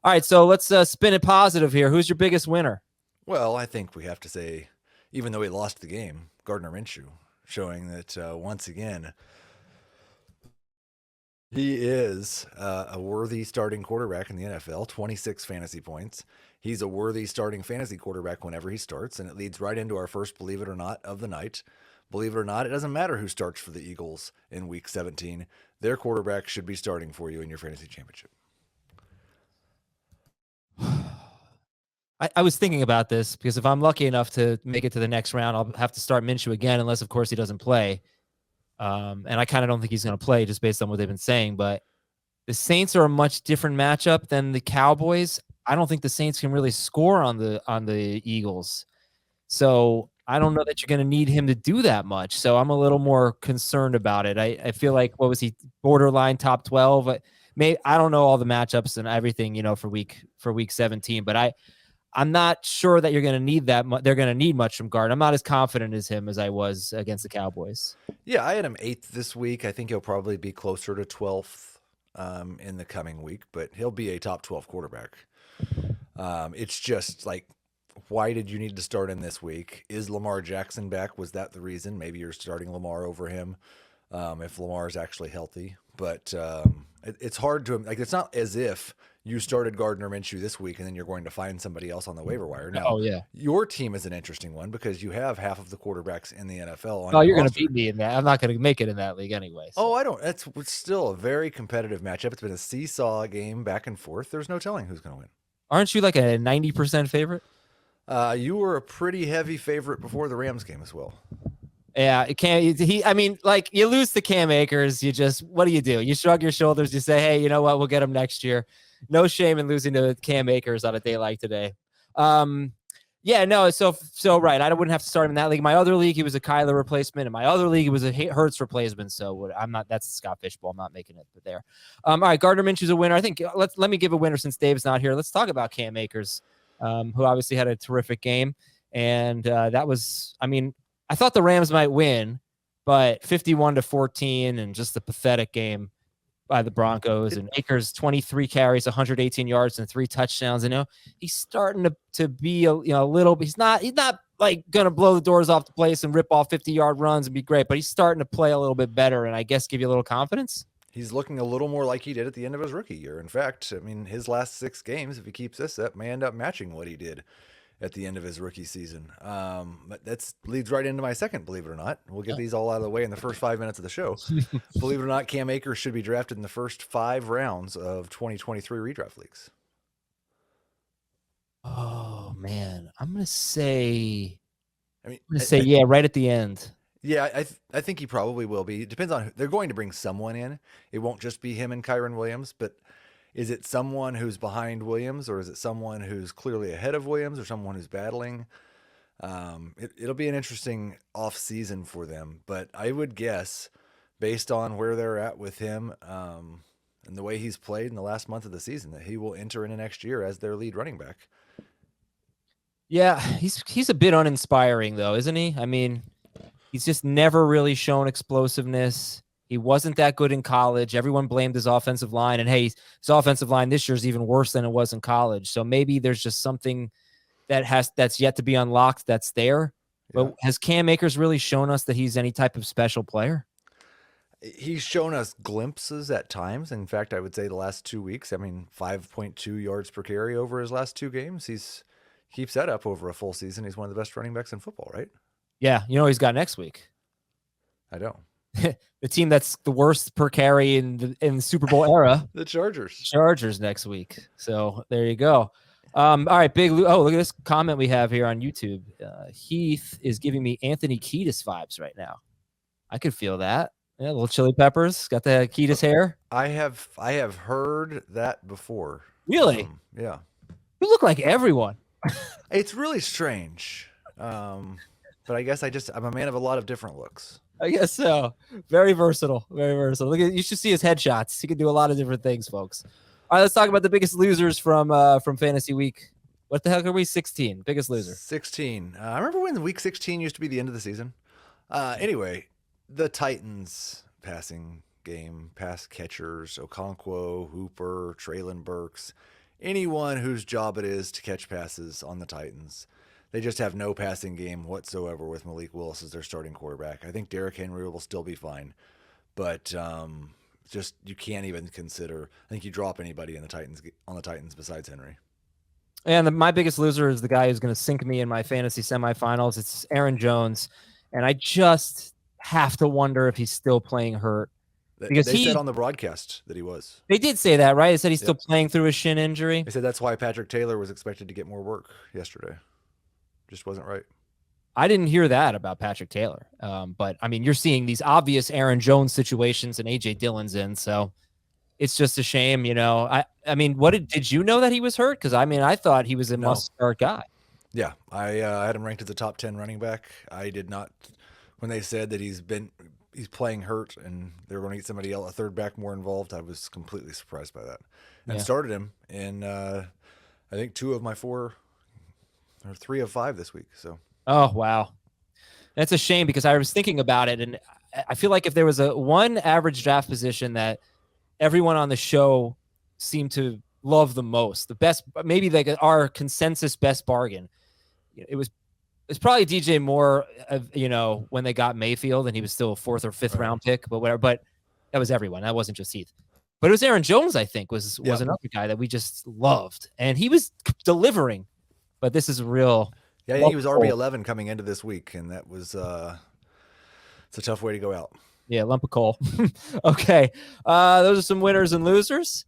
All right, so let's spin it positive here. Who's your biggest winner? Well, I think we have to say, even though he lost the game, Gardner Minshew, showing that once again he is a worthy starting quarterback in the NFL. 26 fantasy points. He's a worthy starting fantasy quarterback whenever he starts, and it leads right into our first "Believe It or Not" of the night. Believe it or not, it doesn't matter who starts for the Eagles in Week 17. Their quarterback should be starting for you in your fantasy championship. I was thinking about this because if I'm lucky enough to make it to the next round, I'll have to start Minshew again, unless, of course, he doesn't play. And I kind of don't think he's going to play just based on what they've been saying. But the Saints are a much different matchup than the Cowboys. I don't think the Saints can really score on the Eagles. So I don't know that you're going to need him to do that much. So I'm a little more concerned about it. I feel like, what was he, borderline top 12? I don't know all the matchups and everything, for week 17, but I'm not sure that you're going to need that much. They're going to need much from Gardner. I'm not as confident as him as I was against the Cowboys. Yeah, I had him 8th this week. I think he'll probably be closer to 12th in the coming week, but he'll be a top 12 quarterback. It's just like, why did you need to start him this week? Is Lamar Jackson back? Was that the reason? Maybe you're starting Lamar over him if Lamar is actually healthy. But it's hard to, like, it's not as if you started Gardner Minshew this week and then you're going to find somebody else on the waiver wire. Now, Oh, yeah. your team is an interesting one because you have half of the quarterbacks in the NFL on Oh, your you're going to roster. beat me in that. I'm not going to make it in that league anyway. So. Oh, I don't. It's still a very competitive matchup. It's been a seesaw game back and forth. There's no telling who's going to win. Aren't you like a 90% favorite? You were a pretty heavy favorite before the Rams game as well. Yeah, it can't. I mean, like, you lose to Cam Akers. What do? You shrug your shoulders. You say, hey, you know what? We'll get him next year. No shame in losing to Cam Akers on a day like today. Yeah, no. So right. I wouldn't have to start him in that league. My other league, he was a Kyler replacement. In my other league, it was a Hurts replacement. So I'm not. That's Scott Fishbowl. I'm not making it there. All right, Gardner Minshew's a winner. I think. Let me give a winner since Dave's not here. Let's talk about Cam Akers, who obviously had a terrific game, and that was. I mean, I thought the Rams might win, but 51-14 and just a pathetic game by the Broncos. And Akers, 23 carries, 118 yards, and 3 touchdowns. He's starting to be a little. He's not like going to blow the doors off the place and rip off 50-yard runs and be great, but he's starting to play a little bit better, and I guess give you a little confidence. He's looking a little more like he did at the end of his rookie year. In fact, I mean, his last 6 games, if he keeps this up, may end up matching what he did at the end of his rookie season. But that leads right into my second, believe it or not. We'll get these all out of the way in the first 5 minutes of the show. Believe it or not, Cam Akers should be drafted in the first 5 rounds of 2023 redraft leagues. Oh, man. I'm going to say, yeah, right at the end. Yeah, I think he probably will be. It depends on, they're going to bring someone in. It won't just be him and Kyren Williams, but is it someone who's behind Williams, or is it someone who's clearly ahead of Williams, or someone who's battling? It'll be an interesting off season for them, but I would guess, based on where they're at with him and the way he's played in the last month of the season, that he will enter into next year as their lead running back. Yeah, he's a bit uninspiring though, isn't he? I mean, he's just never really shown explosiveness. He wasn't that good in college. Everyone blamed his offensive line. And hey, his offensive line this year is even worse than it was in college. So maybe there's just something that's yet to be unlocked that's there. Yeah. But has Cam Akers really shown us that he's any type of special player? He's shown us glimpses at times. In fact, I would say the last 2 weeks, I mean, 5.2 yards per carry over his last 2 games. He's keeps that up over a full season. He's one of the best running backs in football, right? Yeah. You know he's got next week? I don't. The team that's the worst per carry in the Super Bowl era. The Chargers. Chargers next week. So there you go. All right, Big Lou. Oh, look at this comment we have here on YouTube. Heath is giving me Anthony Kiedis vibes right now. I could feel that. Yeah, little Chili Peppers. Got the Kiedis hair. I have heard that before. Really? Yeah. You look like everyone. It's really strange. But I guess I'm a man of a lot of different looks. I guess so. Very versatile. Very versatile. Look at, you should see his headshots. He can do a lot of different things, folks. All right, let's talk about the biggest losers from Fantasy Week. What the heck are we? 16. Biggest loser. 16. I remember when Week 16 used to be the end of the season. Anyway, the Titans passing game, pass catchers, Okonkwo, Hooper, Traylon Burks, anyone whose job it is to catch passes on the Titans. They just have no passing game whatsoever with Malik Willis as their starting quarterback. I think Derrick Henry will still be fine, but just you can't even consider. I think you drop anybody in the Titans besides Henry. And my biggest loser is the guy who's going to sink me in my fantasy semifinals. It's Aaron Jones, and I just have to wonder if he's still playing hurt. Because they said on the broadcast that he was. They did say that, right? They said he's still playing through a shin injury. They said that's why Patrick Taylor was expected to get more work yesterday. Just wasn't right. I didn't hear that about Patrick Taylor. But, I mean, you're seeing these obvious Aaron Jones situations and A.J. Dillon's in, so it's just a shame, you know. I mean, did you know that he was hurt? Because, I mean, I thought he was a must-start guy. Yeah, I had him ranked as a top 10 running back. I did not – when they said that he's playing hurt and they were going to get somebody else, a third back more involved, I was completely surprised by that. And started him in, I think, 2 of my 4 or 3 of 5 this week. So. Oh, wow. That's a shame because I was thinking about it, and I feel like if there was one average draft position that everyone on the show seemed to love the most, the best, maybe like our consensus best bargain, it's probably DJ Moore, you know, when they got Mayfield and he was still a 4th or 5th round pick, but whatever. But that was everyone. That wasn't just Heath. But it was Aaron Jones, I think, was another guy that we just loved. And he was delivering. But this is a real... Yeah, he was RB11 coming into this week, and that was it's a tough way to go out. Yeah, lump of coal. Okay. Those are some winners and losers.